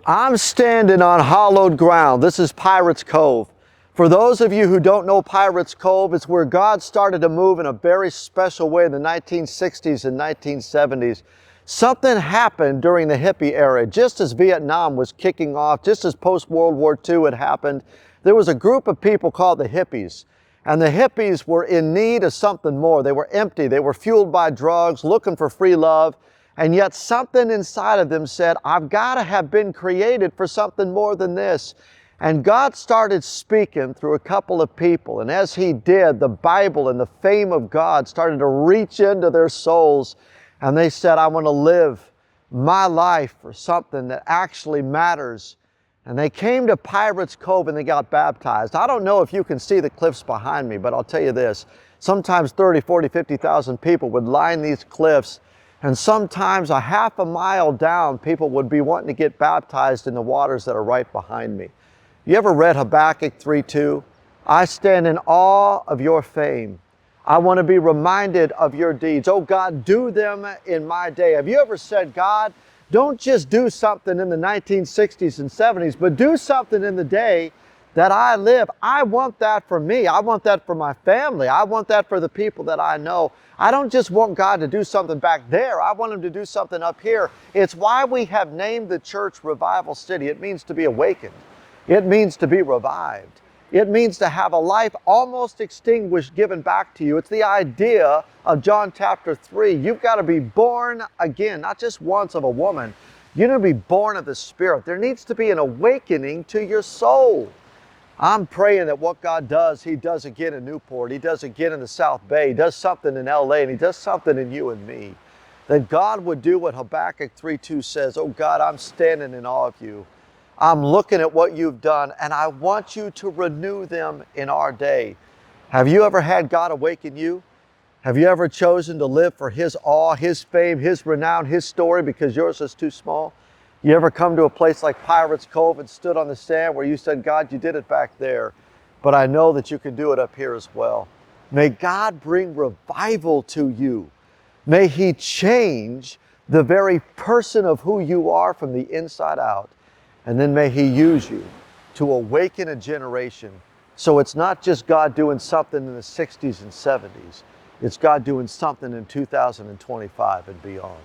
I'm standing on hallowed ground. This is Pirates Cove. For those of you who don't know Pirates Cove, it's where God started to move in a very special way in the 1960s and 1970s. Something happened during the hippie era. Just as Vietnam was kicking off, just as post-World War II had happened, there was a group of people called the hippies. And the hippies were in need of something more. They were empty. They were fueled by drugs, looking for free love. And yet something inside of them said, I've got to have been created for something more than this. And God started speaking through a couple of people. And as He did, the Bible and the fame of God started to reach into their souls. And they said, I want to live my life for something that actually matters. And they came to Pirates Cove and they got baptized. I don't know if you can see the cliffs behind me, but I'll tell you this. Sometimes 30, 40, 50,000 people would line these cliffs. And sometimes a half a mile down, people would be wanting to get baptized in the waters that are right behind me. You ever read Habakkuk 3:2? I stand in awe of your fame. I want to be reminded of your deeds. Oh God, do them in my day. Have you ever said, God, don't just do something in the 1960s and 70s, but do something in the day that I live. I want that for me. I want that for my family. I want that for the people that I know. I don't just want God to do something back there. I want Him to do something up here. It's why we have named the church Revival City. It means to be awakened. It means to be revived. It means to have a life almost extinguished given back to you. It's the idea of John chapter 3. You've got to be born again, not just once of a woman. You're going to be born of the Spirit. There needs to be an awakening to your soul. I'm praying that what God does, He does again in Newport. He does again in the South Bay. He does something in LA, and He does something in you and me. That God would do what Habakkuk 3:2 says. Oh God, I'm standing in awe of you. I'm looking at what you've done, and I want you to renew them in our day. Have you ever had God awaken you? Have you ever chosen to live for His awe, His fame, His renown, His story because yours is too small? You ever come to a place like Pirates Cove and stood on the sand where you said, God, you did it back there, but I know that you can do it up here as well. May God bring revival to you. May He change the very person of who you are from the inside out. And then may He use you to awaken a generation. So it's not just God doing something in the 60s and 70s. It's God doing something in 2025 and beyond.